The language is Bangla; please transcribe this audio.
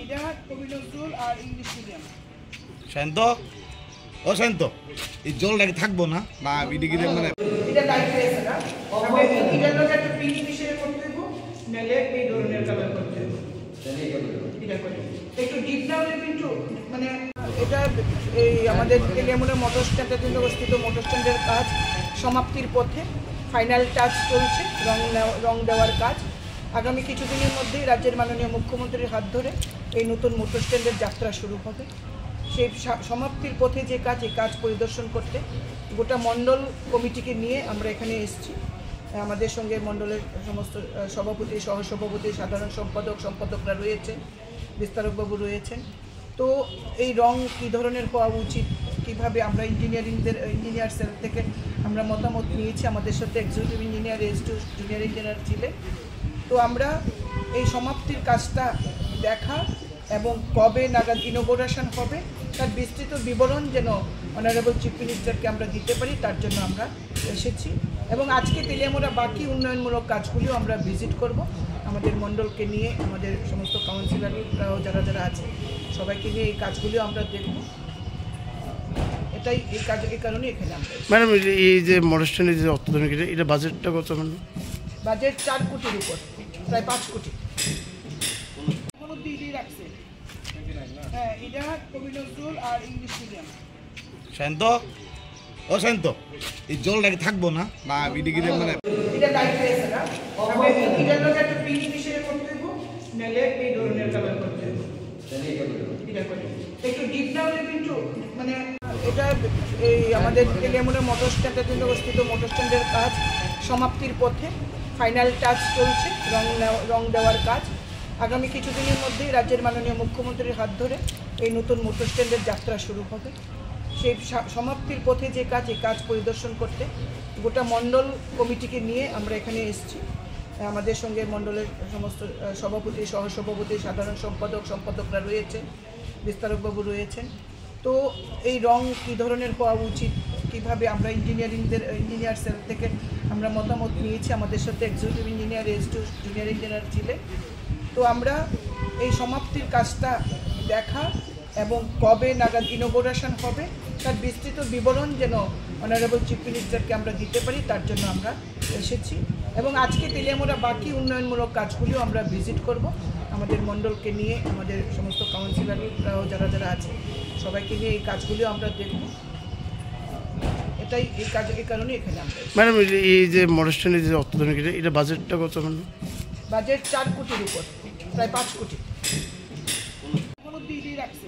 এটা কবি নজরুল আর ইংলিশ মিডিয়াম। শান্ত ও শান্ত এই জলটাকে থাকবো না না এদিকে মানে এটা দায়িত্ব আছে না তবে এটার লগে একটা পিঙ্ক মিশিয়ে করতে হইব নালে এই ধরনের কালার করতে হইব এটা করে একটু ডিপ ডাউন কিন্তু মানে এটা এই আমাদের তেলিয়ামুড়া মোটর স্ট্যান্ডের জন্য অবস্থিত মোটর স্ট্যান্ডের কাজ সমাপ্তির পথে ফাইনাল টাচ চলছে রং দেওয়ার কাজ আগামী কিছুদিনের মধ্যেই রাজ্যের মাননীয় মুখ্যমন্ত্রীর হাত ধরে এই নতুন মোটর স্ট্যান্ডের যাত্রা শুরু হবে সেই সমাপ্তির পথে যে কাজ এই কাজ পরিদর্শন করতে গোটা মণ্ডল কমিটিকে নিয়ে আমরা এখানে এসেছি আমাদের সঙ্গে মণ্ডলের সমস্ত সভাপতি সহসভাপতি সাধারণ সম্পাদকরা রয়েছেন বিস্তারকবাবু রয়েছেন তো এই রং কী ধরনের হওয়া উচিত কীভাবে আমরা ইঞ্জিনিয়ার সেল থেকে আমরা মতামত নিয়েছি আমাদের সাথে executive engineer to junior engineer ছিলেন তো আমরা এই সমাপ্তির কাজটা দেখা এবং কবে নাগাদ ইনোগ্রেশন হবে তার বিস্তৃত বিবরণ যেন অনারেবল চিফ মিনিস্টারকে আমরা দিতে পারি তার জন্য আমরা এসেছি এবং আজকে তেলিয়ামুড়া বাকি উন্নয়নমূলক কাজগুলিও আমরা ভিজিট করব আমাদের মণ্ডলকে নিয়ে আমাদের সমস্ত কাউন্সিলররাও যারা আছে সবাইকে নিয়ে এই কাজগুলিও আমরা দেখব এটাই এই কারণে এখানে আমরা ম্যাডাম এই যে মোটর স্ট্যান্ডের যে অত্যাধুনিক এটা বাজেটটা কত মানে বাজেট 4 কোটির উপর প্রায় 5 কোটি কোনো দিদি রাখছে হ্যাঁ এটা কবি নজরুল আর ইংলিশ মিডিয়াম। শান্ত ও শান্ত এই জলটাকে থাকবো না না এদিকে মানে এটা দায়িত্ব আছে না তবে এটার লগে একটা পিঙ্ক মিশিয়ে করতে হইব নালে এই ধরনের কালার করতে হইব এটা করে একটু ডিপ ডাউন কিন্তু মানে এটা এই আমাদের তেলিয়ামুড়া মোটর স্ট্যান্ডের জন্য অবস্থিত মোটর স্ট্যান্ডের কাজ সমাপ্তির পথে ফাইনাল টাচ চলছে রং দেওয়ার কাজ আগামী কিছুদিনের মধ্যেই রাজ্যের মাননীয় মুখ্যমন্ত্রীর হাত ধরে এই নতুন মোটর স্ট্যান্ডের যাত্রা শুরু হবে সেই সমাপ্তির পথে যে কাজ এই কাজ পরিদর্শন করতে গোটা মণ্ডল কমিটিকে নিয়ে আমরা এখানে এসেছি আমাদের সঙ্গে মণ্ডলের সমস্ত সভাপতি সহসভাপতি সাধারণ সম্পাদকরা রয়েছেন বিস্তারকবাবু রয়েছেন তো এই রং কী ধরনের হওয়া উচিত কীভাবে আমরা ইঞ্জিনিয়ার সেল থেকে আমরা মতামত নিয়েছি আমাদের সাথে executive engineer to junior engineer ছিলেন তো আমরা এই সমাপ্তির কাজটা দেখা এবং কবে নাগাদ ইনোগ্রেশন হবে তার বিস্তৃত বিবরণ যেন অনারেবল চিফ মিনিস্টারকে আমরা দিতে পারি তার জন্য আমরা এসেছি এবং আজকে তেলিয়ামুড়া বাকি উন্নয়নমূলক কাজগুলিও আমরা ভিজিট করব আমাদের মণ্ডলকে নিয়ে আমাদের সমস্ত কাউন্সিলররাও যারা আছে সবাইকে নিয়ে এই কাজগুলিও আমরা দেখব এটাই এই কারণে এখানে আমরা ম্যাডাম এই যে মোটর স্ট্যান্ডের যে অত্যাধুনিক এটা বাজেটটা কত মানে বাজেট 4 কোটির উপর প্রায় 5 কোটি কোনো দিদি রাখছে